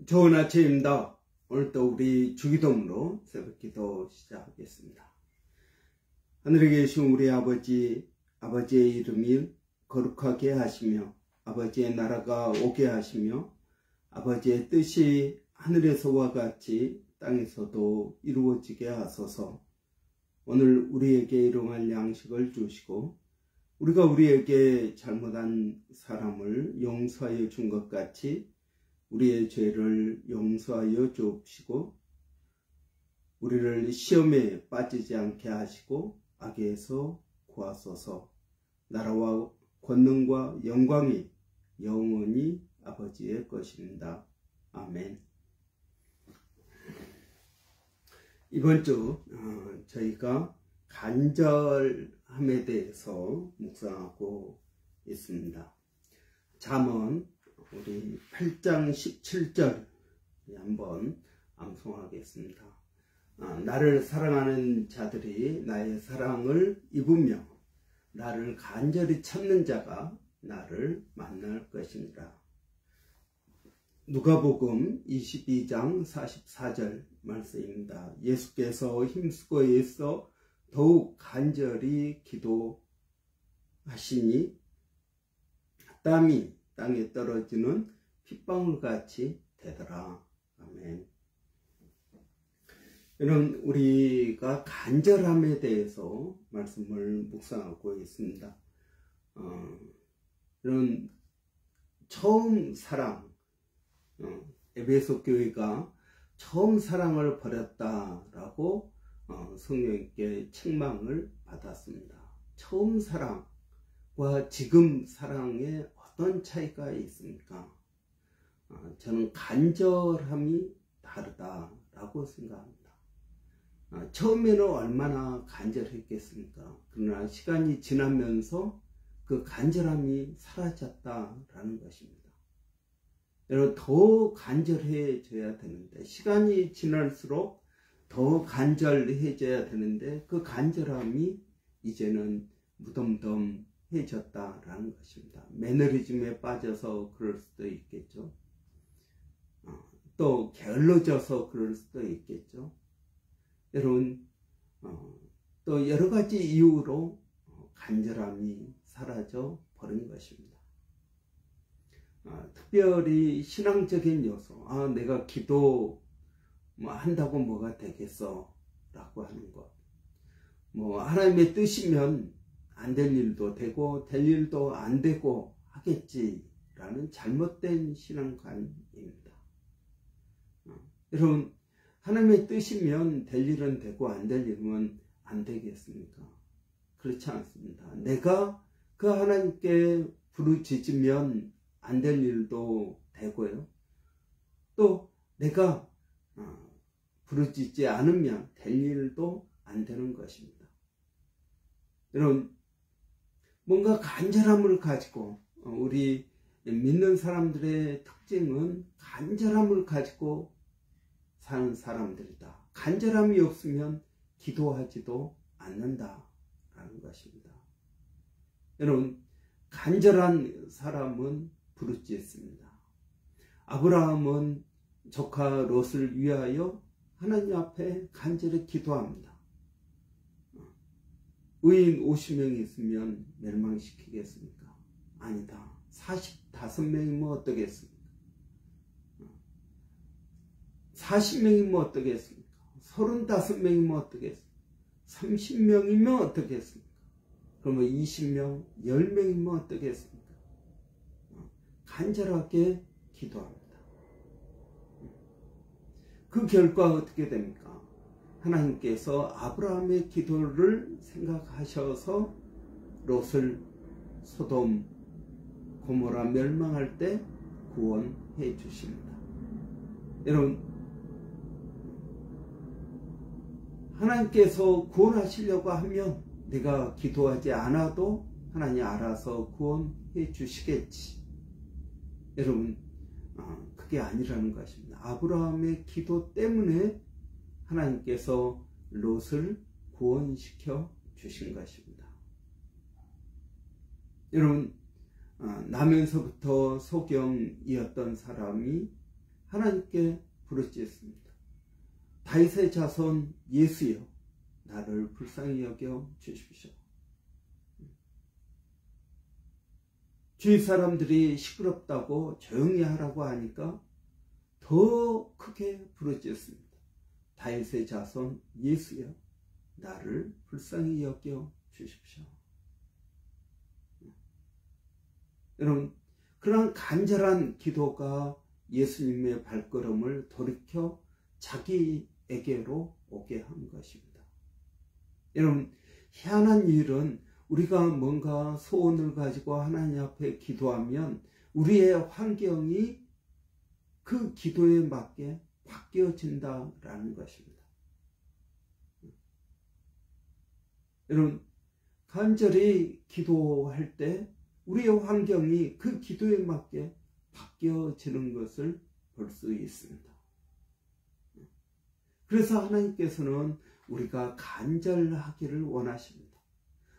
좋은 아침입니다. 오늘도 우리 주기도문으로 새벽기도 시작하겠습니다. 하늘에 계신 우리 아버지, 아버지의 이름이 거룩하게 하시며 아버지의 나라가 오게 하시며 아버지의 뜻이 하늘에서와 같이 땅에서도 이루어지게 하소서. 오늘 우리에게 일용할 양식을 주시고 우리가 우리에게 잘못한 사람을 용서하여 준 것 같이 우리의 죄를 용서하여 주옵시고 우리를 시험에 빠지지 않게 하시고 악에서 구하소서. 나라와 권능과 영광이 영원히 아버지의 것입니다. 아멘. 이번 주 저희가 간절함에 대해서 묵상하고 있습니다. 잠언 우리 8장 17절 한번 암송하겠습니다. 나를 사랑하는 자들이 나의 사랑을 입으며 나를 간절히 찾는 자가 나를 만날 것이니라. 누가복음 22장 44절 말씀입니다. 예수께서 힘쓰고 애써 더욱 간절히 기도하시니 땀이 땅에 떨어지는 핏방울같이 되더라. 아멘. 이런 우리가 간절함에 대해서 말씀을 묵상하고 있습니다. 이런 처음 사랑, 에베소 교회가 처음 사랑을 버렸다라고 성령님께 책망을 받았습니다. 처음 사랑과 지금 사랑에 어떤 차이가 있습니까? 저는 간절함이 다르다라고 생각합니다. 처음에는 얼마나 간절했겠습니까? 그러나 시간이 지나면서 그 간절함이 사라졌다라는 것입니다. 여러분, 더 간절해져야 되는데, 시간이 지날수록 더 간절해져야 되는데 그 간절함이 이제는 무덤덤해졌다라는 것입니다. 매너리즘에 빠져서 그럴 수도 있겠죠. 또 게을러져서 그럴 수도 있겠죠. 여러분, 또 여러 가지 이유로 간절함이 사라져 버린 것입니다. 특별히 신앙적인 요소, 내가 기도 한다고 뭐가 되겠어 라고 하는 것, 하나님의 뜻이면 안 될 일도 되고 될 일도 안 되고 하겠지라는 잘못된 신앙관입니다. 여러분, 하나님의 뜻이면 될 일은 되고 안 될 일은 안 되겠습니까? 그렇지 않습니다. 내가 그 하나님께 부르짖으면 안 될 일도 되고요. 또 내가 부르짖지 않으면 될 일도 안 되는 것입니다. 여러분, 뭔가 간절함을 가지고 우리 믿는 사람들의 특징은 간절함을 가지고 사는 사람들이다. 간절함이 없으면 기도하지도 않는다라는 것입니다. 여러분, 간절한 사람은 부르짖습니다. 아브라함은 조카 롯을 위하여 하나님 앞에 간절히 기도합니다. 의인 50명이 있으면 멸망시키겠습니까? 아니다. 45명이면 어떠겠습니까? 40명이면 어떠겠습니까? 35명이면 어떠겠습니까? 30명이면 어떠겠습니까? 그러면 20명, 10명이면 어떠겠습니까? 간절하게 기도합니다. 그 결과 어떻게 됩니까? 하나님께서 아브라함의 기도를 생각하셔서 롯을 소돔, 고모라 멸망할 때 구원해 주십니다. 여러분, 하나님께서 구원하시려고 하면 내가 기도하지 않아도 하나님 알아서 구원해 주시겠지. 여러분, 그게 아니라는 것입니다. 아브라함의 기도 때문에 하나님께서 롯을 구원시켜 주신 것입니다. 여러분, 나면서부터 소경이었던 사람이 하나님께 부르짖습니다. 다윗의 자손 예수여, 나를 불쌍히 여겨 주십시오. 주위 사람들이 시끄럽다고 조용히 하라고 하니까 더 크게 부르짖습니다. 다윗의 자손 예수여, 나를 불쌍히 여겨 주십시오. 여러분, 그런 간절한 기도가 예수님의 발걸음을 돌이켜 자기에게로 오게 한 것입니다. 여러분, 희한한 일은 우리가 뭔가 소원을 가지고 하나님 앞에 기도하면 우리의 환경이 그 기도에 맞게 바뀌어진다라는 것입니다. 여러분, 간절히 기도할 때 우리의 환경이 그 기도에 맞게 바뀌어지는 것을 볼 수 있습니다. 그래서 하나님께서는 우리가 간절하기를 원하십니다.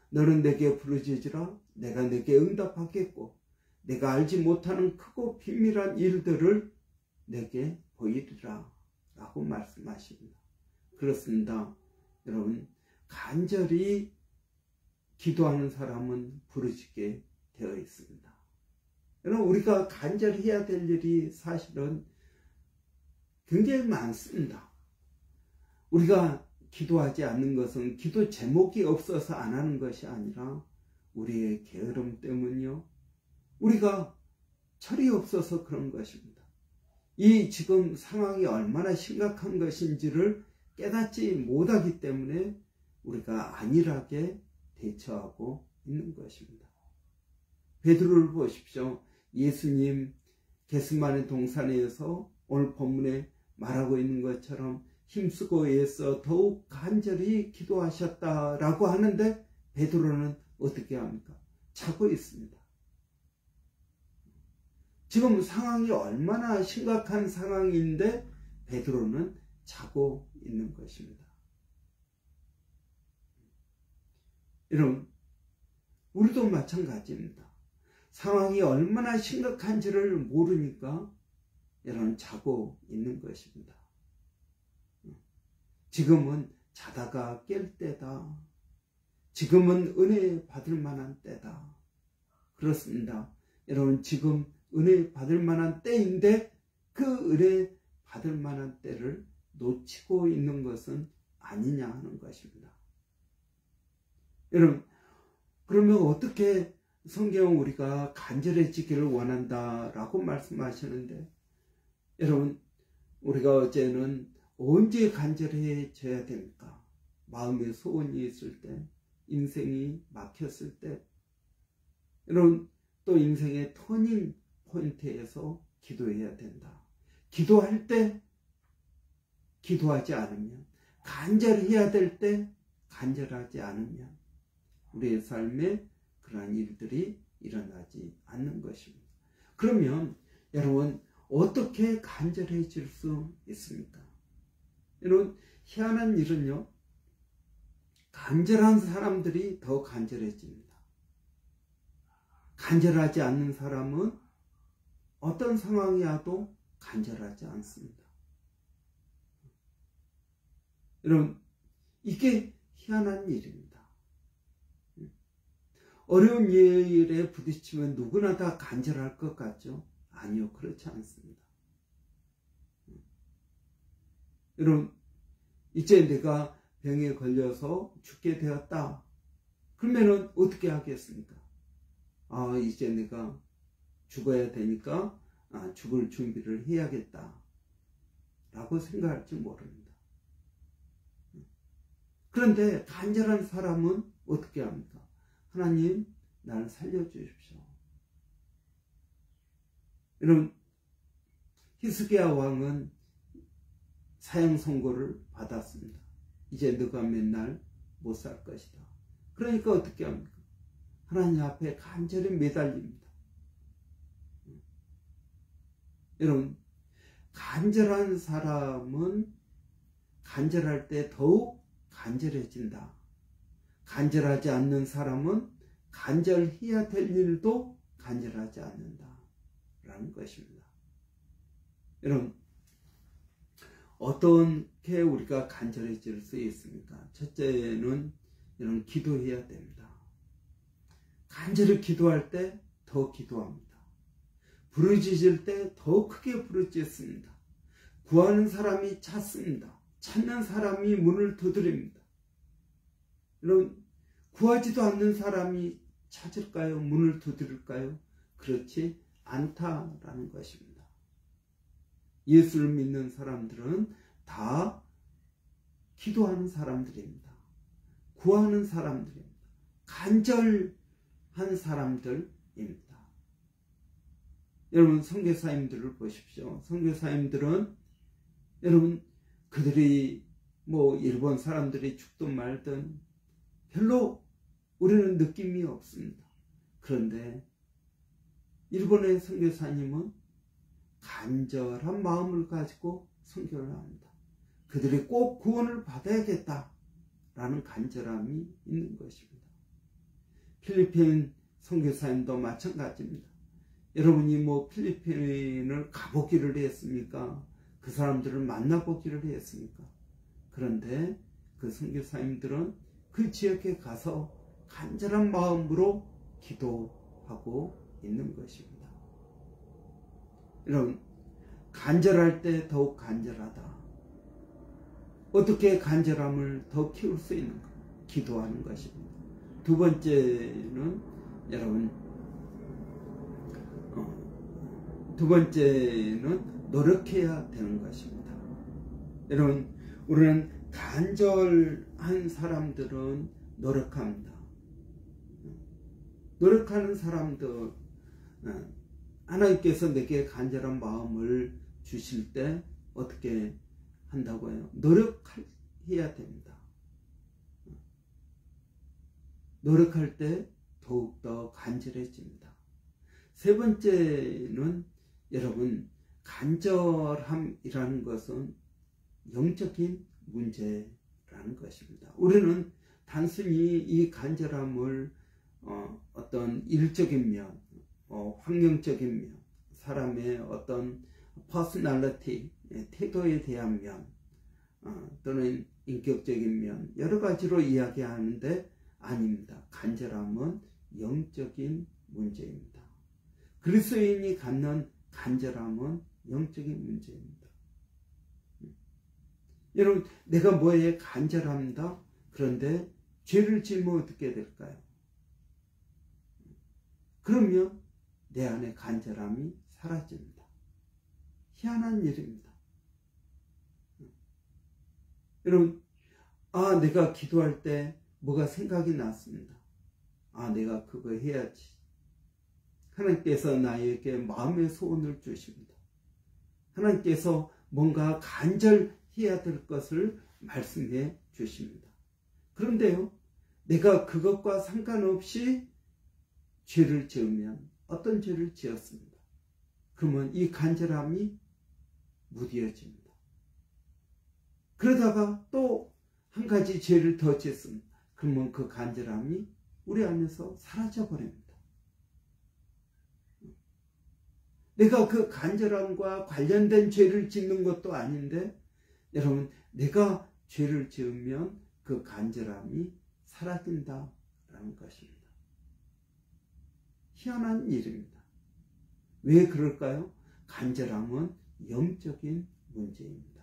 너는 내게 부르짖으라, 내가 내게 응답하겠고 내가 알지 못하는 크고 비밀한 일들을 내게 보이리라 라고 말씀하십니다. 그렇습니다. 여러분, 간절히 기도하는 사람은 부르짖게 되어 있습니다. 여러분, 우리가 간절히 해야 될 일이 사실은 굉장히 많습니다. 우리가 기도하지 않는 것은 기도 제목이 없어서 안 하는 것이 아니라 우리의 게으름 때문이요, 우리가 철이 없어서 그런 것입니다. 이 지금 상황이 얼마나 심각한 것인지를 깨닫지 못하기 때문에 우리가 안일하게 대처하고 있는 것입니다. 베드로를 보십시오. 예수님 겟세마네 동산에서 오늘 본문에 말하고 있는 것처럼 힘쓰고 애써 더욱 간절히 기도하셨다라고 하는데 베드로는 어떻게 합니까? 자고 있습니다. 지금 상황이 얼마나 심각한 상황인데 베드로는 자고 있는 것입니다. 여러분, 우리도 마찬가지입니다. 상황이 얼마나 심각한지를 모르니까 여러분 자고 있는 것입니다. 지금은 자다가 깰 때다. 지금은 은혜 받을 만한 때다. 그렇습니다. 여러분, 지금 은혜 받을 만한 때인데 그 은혜 받을 만한 때를 놓치고 있는 것은 아니냐 하는 것입니다. 여러분, 그러면 어떻게 성경은 우리가 간절해지기를 원한다라고 말씀하시는데, 여러분, 우리가 어제는 언제 간절해져야 됩니까? 마음에 소원이 있을 때, 인생이 막혔을 때, 여러분, 또 인생의 터닝 포인트에서 기도해야 된다. 기도할 때 기도하지 않으면, 간절해야 될 때 간절하지 않으면 우리의 삶에 그러한 일들이 일어나지 않는 것입니다. 그러면 여러분, 어떻게 간절해질 수 있습니까? 여러분, 희한한 일은요, 간절한 사람들이 더 간절해집니다. 간절하지 않는 사람은 어떤 상황이 와도 간절하지 않습니다. 여러분, 이게 희한한 일입니다. 어려운 일에 부딪히면 누구나 다 간절할 것 같죠? 아니요, 그렇지 않습니다. 여러분, 이제 내가 병에 걸려서 죽게 되었다. 그러면은 어떻게 하겠습니까? 아, 이제 내가 죽어야 되니까 죽을 준비를 해야겠다 라고 생각할지 모릅니다. 그런데 간절한 사람은 어떻게 합니까? 하나님, 나를 살려주십시오. 여러분, 히스기야 왕은 사형 선고를 받았습니다. 이제 너가 맨날 못 살 것이다. 그러니까 어떻게 합니까? 하나님 앞에 간절히 매달립니다. 여러분, 간절한 사람은 간절할 때 더욱 간절해진다. 간절하지 않는 사람은 간절해야 될 일도 간절하지 않는다 라는 것입니다. 여러분, 어떻게 우리가 간절해질 수 있습니까? 첫째는 이런 기도해야 됩니다. 간절히 기도할 때 더 기도합니다. 부르짖을 때 더 크게 부르짖습니다. 구하는 사람이 찾습니다. 찾는 사람이 문을 두드립니다. 이런 구하지도 않는 사람이 찾을까요? 문을 두드릴까요? 그렇지 않다라는 것입니다. 예수를 믿는 사람들은 다 기도하는 사람들입니다. 구하는 사람들입니다. 간절한 사람들입니다. 여러분 선교사님들을 보십시오. 선교사님들은 여러분 그들이 뭐 일본 사람들이 죽든 말든 별로 우리는 느낌이 없습니다. 그런데 일본의 선교사님은 간절한 마음을 가지고 선교를 합니다. 그들이 꼭 구원을 받아야겠다라는 간절함이 있는 것입니다. 필리핀 선교사님도 마찬가지입니다. 여러분이 뭐 필리핀을 가보기를 했습니까? 그 사람들을 만나보기를 했습니까? 그런데 그 선교사님들은 그 지역에 가서 간절한 마음으로 기도하고 있는 것입니다. 여러분 간절할 때 더욱 간절하다. 어떻게 간절함을 더 키울 수 있는가? 기도하는 것입니다. 두 번째는 여러분 노력해야 되는 것입니다. 여러분 우리는 간절한 사람들은 노력합니다. 노력하는 사람들 하나님께서 내게 간절한 마음을 주실 때 어떻게 한다고요? 노력해야 됩니다. 노력할 때 더욱더 간절해집니다. 세 번째는 여러분 간절함이라는 것은 영적인 문제라는 것입니다. 우리는 단순히 이 간절함을 어떤 일적인 면, 환경적인 면, 사람의 어떤 퍼스널리티, 태도에 대한 면, 또는 인격적인 면, 여러 가지로 이야기하는데 아닙니다. 간절함은 영적인 문제입니다. 그리스도인이 갖는 간절함은 영적인 문제입니다. 여러분 내가 뭐에 간절합니다. 그런데 죄를 지으면 어떻게 될까요? 그러면 내 안에 간절함이 사라집니다. 희한한 일입니다. 여러분 내가 기도할 때 뭐가 생각이 났습니다. 내가 그거 해야지. 하나님께서 나에게 마음의 소원을 주십니다. 하나님께서 뭔가 간절해야 될 것을 말씀해 주십니다. 그런데요, 내가 그것과 상관없이 죄를 지으면 어떤 죄를 지었습니다. 그러면 이 간절함이 무뎌집니다. 그러다가 또 한 가지 죄를 더 짓습니다. 그러면 그 간절함이 우리 안에서 사라져 버립니다. 내가 그 간절함과 관련된 죄를 짓는 것도 아닌데 여러분 내가 죄를 지으면 그 간절함이 사라진다라는 것입니다. 희한한 일입니다. 왜 그럴까요? 간절함은 영적인 문제입니다.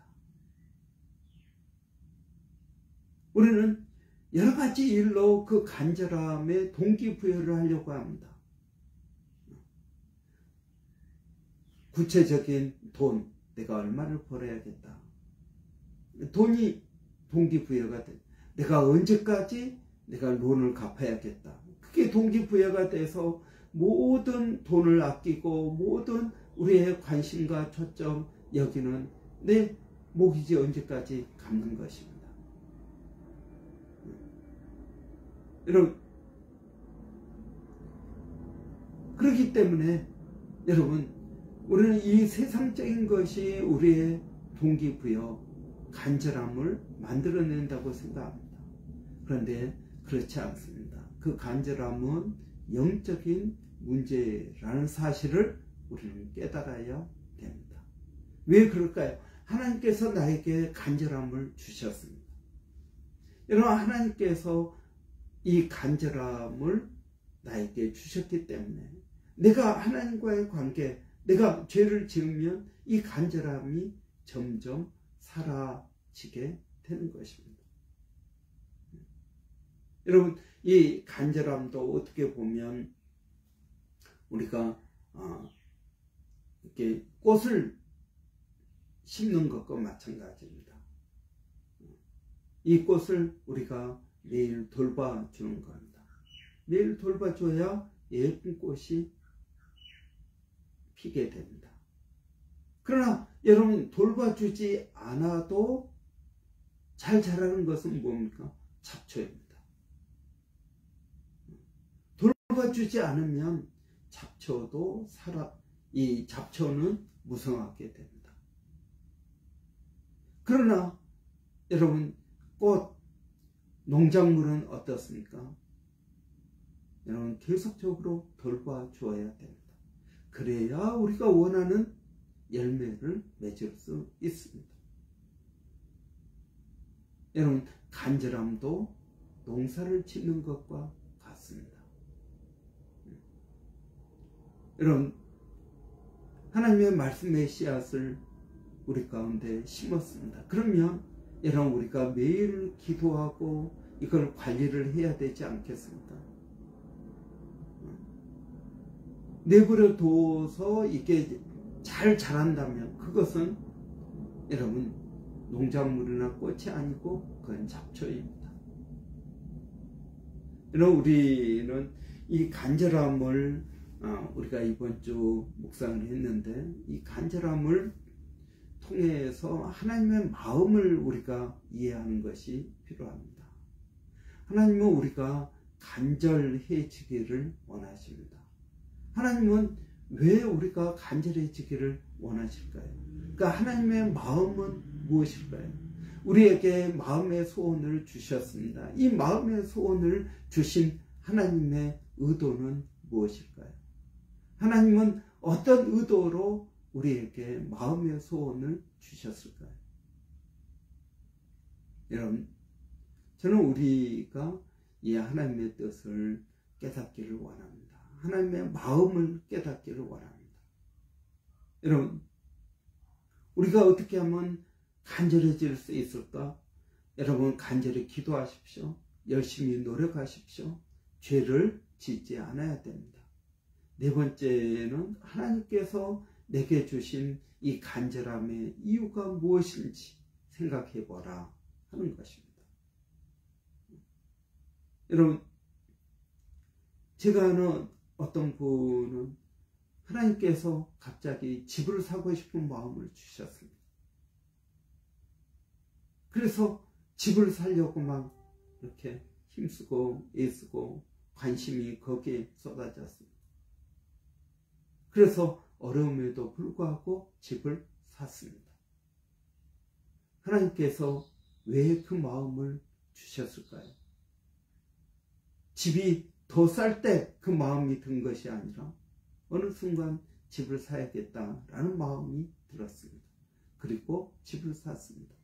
우리는 여러 가지 일로 그 간절함에 동기부여를 하려고 합니다. 구체적인 돈, 내가 얼마를 벌어야겠다. 돈이 동기부여가 돼. 내가 언제까지 내가 론을 갚아야겠다. 그게 동기부여가 돼서 모든 돈을 아끼고 모든 우리의 관심과 초점 여기는 내 모기지 언제까지 갚는 것입니다. 여러분 그렇기 때문에 여러분 우리는 이 세상적인 것이 우리의 동기부여, 간절함을 만들어낸다고 생각합니다. 그런데 그렇지 않습니다. 그 간절함은 영적인 문제라는 사실을 우리는 깨달아야 됩니다. 왜 그럴까요? 하나님께서 나에게 간절함을 주셨습니다. 여러분, 하나님께서 이 간절함을 나에게 주셨기 때문에 내가 하나님과의 관계, 내가 죄를 지으면 이 간절함이 점점 사라지게 되는 것입니다. 여러분, 이 간절함도 어떻게 보면 우리가 이렇게 꽃을 심는 것과 마찬가지입니다. 이 꽃을 우리가 매일 돌봐주는 겁니다. 매일 돌봐줘야 예쁜 꽃이 피게 됩니다. 그러나 여러분, 돌봐주지 않아도 잘 자라는 것은 뭡니까? 잡초입니다. 돌봐주지 않으면 잡초도 이 잡초는 무성하게 됩니다. 그러나 여러분, 꽃, 농작물은 어떻습니까? 여러분, 계속적으로 돌봐주어야 됩니다. 그래야 우리가 원하는 열매를 맺을 수 있습니다. 여러분, 간절함도 농사를 짓는 것과 같습니다. 여러분, 하나님의 말씀의 씨앗을 우리 가운데 심었습니다. 그러면 여러분, 우리가 매일 기도하고 이걸 관리를 해야 되지 않겠습니까? 내버려 둬서 이게 잘 자란다면 그것은 여러분, 농작물이나 꽃이 아니고 그건 잡초입니다. 여러분, 우리는 이 간절함을 우리가 이번 주 묵상을 했는데, 이 간절함을 통해서 하나님의 마음을 우리가 이해하는 것이 필요합니다. 하나님은 우리가 간절해지기를 원하십니다. 하나님은 왜 우리가 간절해지기를 원하실까요? 그러니까 하나님의 마음은 무엇일까요? 우리에게 마음의 소원을 주셨습니다. 이 마음의 소원을 주신 하나님의 의도는 무엇일까요? 하나님은 어떤 의도로 우리에게 마음의 소원을 주셨을까요? 여러분, 저는 우리가 이 하나님의 뜻을 깨닫기를 원합니다. 하나님의 마음을 깨닫기를 원합니다. 여러분, 우리가 어떻게 하면 간절해질 수 있을까? 여러분, 간절히 기도하십시오. 열심히 노력하십시오. 죄를 짓지 않아야 됩니다. 네 번째는 하나님께서 내게 주신 이 간절함의 이유가 무엇인지 생각해 보라 하는 것입니다. 여러분, 제가 아는 어떤 분은 하나님께서 갑자기 집을 사고 싶은 마음을 주셨습니다. 그래서 집을 사려고 막 이렇게 힘쓰고 애쓰고 관심이 거기에 쏟아졌습니다. 그래서 어려움에도 불구하고 집을 샀습니다. 하나님께서 왜 그 마음을 주셨을까요? 집이 더 쌀 때 그 마음이 든 것이 아니라 어느 순간 집을 사야겠다라는 마음이 들었습니다. 그리고 집을 샀습니다.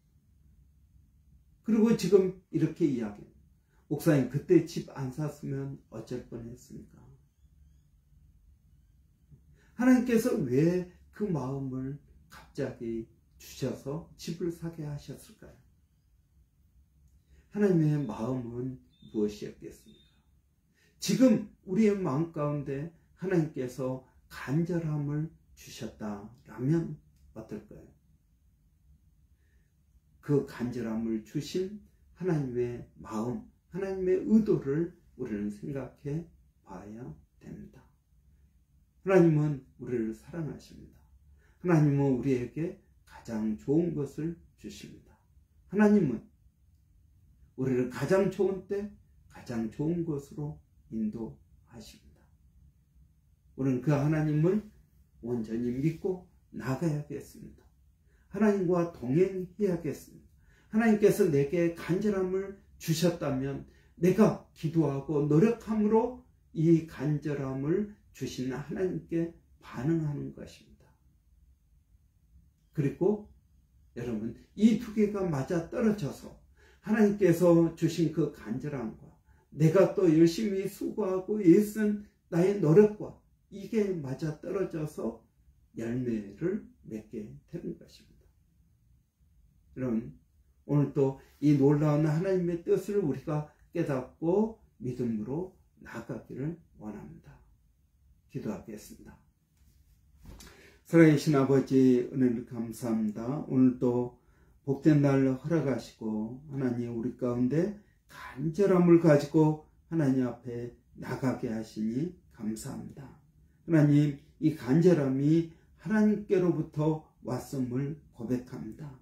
그리고 지금 이렇게 이야기합니다. 목사님, 그때 집 안 샀으면 어쩔 뻔했습니까? 하나님께서 왜 그 마음을 갑자기 주셔서 집을 사게 하셨을까요? 하나님의 마음은 무엇이었겠습니까? 지금 우리의 마음 가운데 하나님께서 간절함을 주셨다라면 어떨까요? 그 간절함을 주신 하나님의 마음, 하나님의 의도를 우리는 생각해 봐야 됩니다. 하나님은 우리를 사랑하십니다. 하나님은 우리에게 가장 좋은 것을 주십니다. 하나님은 우리를 가장 좋은 때 가장 좋은 것으로 인도하십니다. 우리는 그 하나님을 온전히 믿고 나가야겠습니다. 하나님과 동행해야겠습니다. 하나님께서 내게 간절함을 주셨다면 내가 기도하고 노력함으로 이 간절함을 주신 하나님께 반응하는 것입니다. 그리고 여러분, 이 두 개가 맞아 떨어져서 하나님께서 주신 그 간절함과 내가 또 열심히 수고하고 애쓴 나의 노력과 이게 맞아 떨어져서 열매를 맺게 되는 것입니다. 여러분, 오늘 또 이 놀라운 하나님의 뜻을 우리가 깨닫고 믿음으로 나아가기를 원합니다. 기도하겠습니다. 살아계신 아버지, 은혜를 감사합니다. 오늘도 복된 날 허락하시고 하나님 우리 가운데 간절함을 가지고 하나님 앞에 나가게 하시니 감사합니다. 하나님, 이 간절함이 하나님께로부터 왔음을 고백합니다.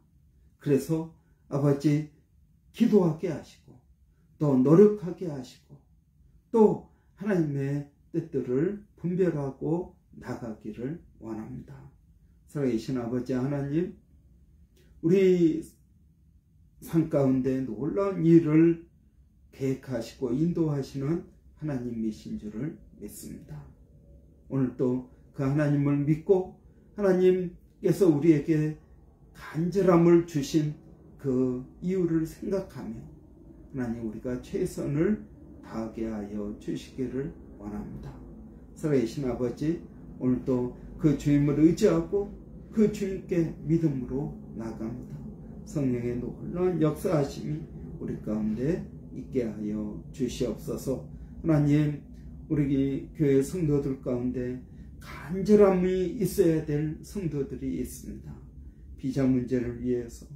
그래서 아버지, 기도하게 하시고 또 노력하게 하시고 또 하나님의 뜻들을 분별하고 나가기를 원합니다. 살아계신 아버지 하나님, 우리 삶 가운데 놀라운 일을 계획하시고 인도하시는 하나님이신 줄을 믿습니다. 오늘도 그 하나님을 믿고 하나님께서 우리에게 간절함을 주신 그 이유를 생각하며 하나님 우리가 최선을 다하게 하여 주시기를 원합니다. 살아계신 아버지, 오늘도 그 주님을 의지하고 그 주님께 믿음으로 나갑니다. 성령의 놀라운 역사하심이 우리 가운데 있게 하여 주시옵소서. 하나님, 우리 교회 성도들 가운데 간절함이 있어야 될 성도들이 있습니다. 비자 문제를 위해서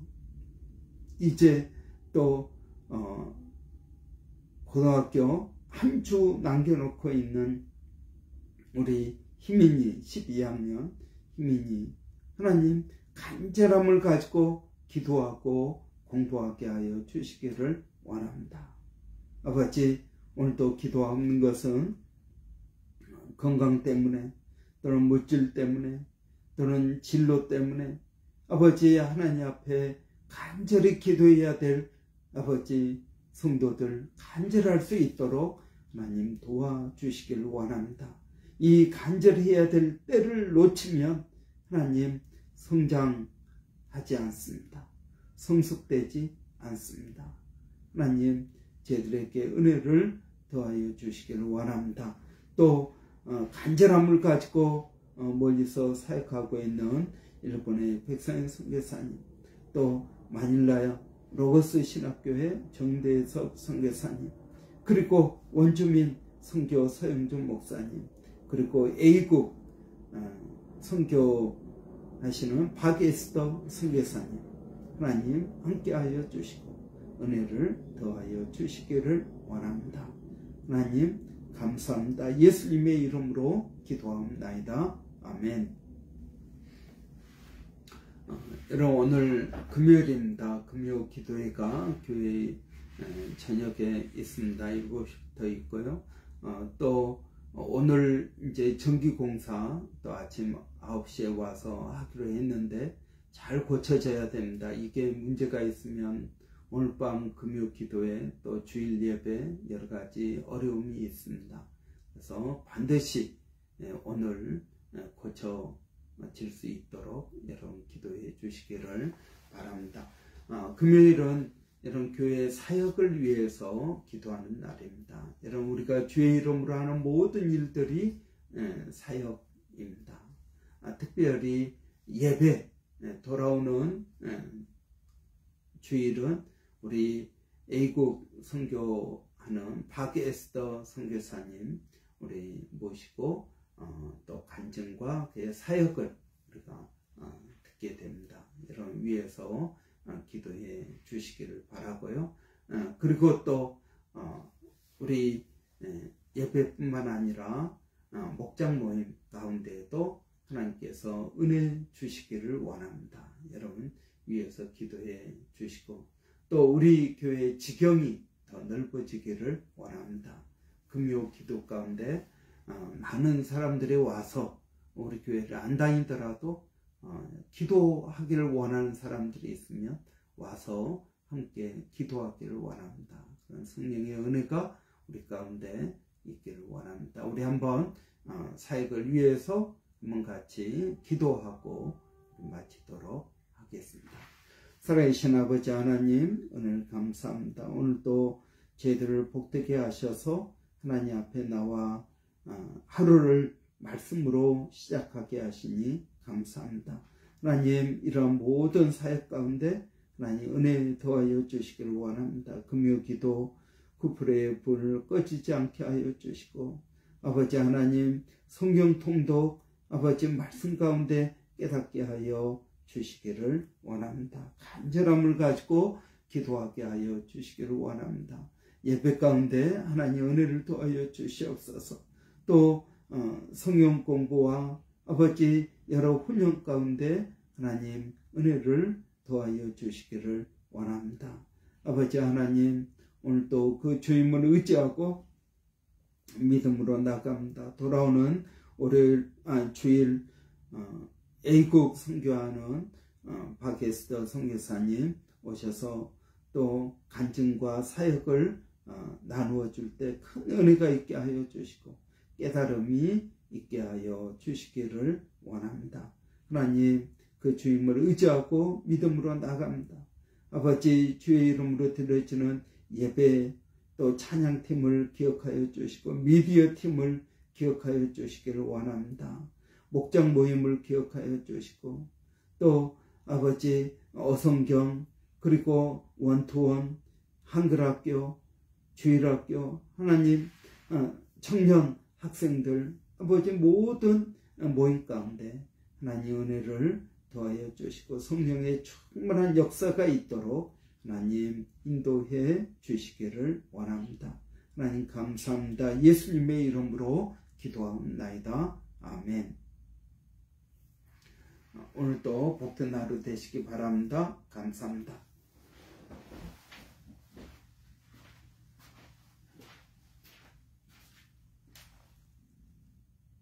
이제 또 고등학교 한 주 남겨놓고 있는 우리 희민이 12학년 희민이 하나님 간절함을 가지고 기도하고 공부하게 하여 주시기를 원합니다. 아버지, 오늘도 기도하는 것은 건강 때문에 또는 물질 때문에 또는 진로 때문에 아버지 하나님 앞에 간절히 기도해야 될 아버지 성도들 간절할 수 있도록 하나님 도와주시기를 원합니다. 이 간절해야 될 때를 놓치면 하나님 성장하지 않습니다. 성숙되지 않습니다. 하나님, 저희들에게 은혜를 더하여 주시기를 원합니다. 또 간절함을 가지고 멀리서 사역하고 있는 일본의 백상현 선교사님, 또 마닐라 로고스 신학교의 정대섭 선교사님, 그리고 원주민 선교 서영준 목사님, 그리고 A국 선교하시는 박에스더 선교사님, 하나님 함께하여 주시고 은혜를 더하여 주시기를 원합니다. 하나님 감사합니다. 예수님의 이름으로 기도합니다. 아멘. 여러분, 오늘 금요일입니다. 금요 기도회가 교회 저녁에 있습니다. 7시부터 있고요. 또 오늘 이제 전기공사 또 아침 9시에 와서 하기로 했는데 잘 고쳐져야 됩니다. 이게 문제가 있으면 오늘 밤 금요 기도회 또 주일 예배 여러 가지 어려움이 있습니다. 그래서 반드시 오늘 고쳐질 수 있도록 여러분 기도해 주시기를 바랍니다. 금요일은 여러분 교회 사역을 위해서 기도하는 날입니다. 여러분, 우리가 주의 이름으로 하는 모든 일들이 사역입니다. 특별히 예배 돌아오는 주일은 우리 A국 선교하는 박에스더 선교사님 우리 모시고 또 간증과 그의 사역을 우리가 듣게 됩니다. 여러분 위해서 기도해 주시기를 바라고요. 그리고 또 우리 예배뿐만 아니라 목장 모임 가운데에도 하나님께서 은혜 주시기를 원합니다. 여러분 위해서 기도해 주시고 또 우리 교회 지경이 더 넓어지기를 원합니다. 금요 기도 가운데 많은 사람들이 와서 우리 교회를 안 다니더라도 기도하기를 원하는 사람들이 있으면 와서 함께 기도하기를 원합니다. 그런 성령의 은혜가 우리 가운데 있기를 원합니다. 우리 한번 사역을 위해서 한번 같이 기도하고 마치도록 하겠습니다. 살아계신 아버지 하나님, 오늘 감사합니다. 오늘도 저희들을 복되게 하셔서 하나님 앞에 나와 하루를 말씀으로 시작하게 하시니 감사합니다. 하나님, 이러한 모든 사역 가운데 하나님 은혜 더하여 주시기를 원합니다. 금요기도 구풀의 불을 꺼지지 않게 하여 주시고, 아버지 하나님, 성경 통독 아버지 말씀 가운데 깨닫게 하여 주시기를 원합니다. 간절함을 가지고 기도하게 하여 주시기를 원합니다. 예배 가운데 하나님 은혜를 더하여 주시옵소서. 또 성경 공부와 아버지 여러 훈련 가운데 하나님 은혜를 더하여 주시기를 원합니다. 아버지 하나님, 오늘도 그 주임을 의지하고 믿음으로 나갑니다. 돌아오는 주일 A국 선교하는 박에스더 선교사님 오셔서 또 간증과 사역을 나누어 줄 때 큰 은혜가 있게 하여 주시고 깨달음이 있게 하여 주시기를 원합니다. 하나님, 그 주임을 의지하고 믿음으로 나갑니다. 아버지, 주의 이름으로 드려지는 예배 또 찬양팀을 기억하여 주시고 미디어 팀을 기억하여 주시기를 원합니다. 목장 모임을 기억하여 주시고 또 아버지 어성경 그리고 원투원 한글학교 주일학교 하나님 청년 학생들 아버지 모든 모임 가운데 하나님 은혜를 더하여 주시고 성령의 충만한 역사가 있도록 하나님 인도해 주시기를 원합니다. 하나님 감사합니다. 예수님의 이름으로 기도하옵나이다. 아멘. 오늘도 복된 하루 되시기 바랍니다. 감사합니다.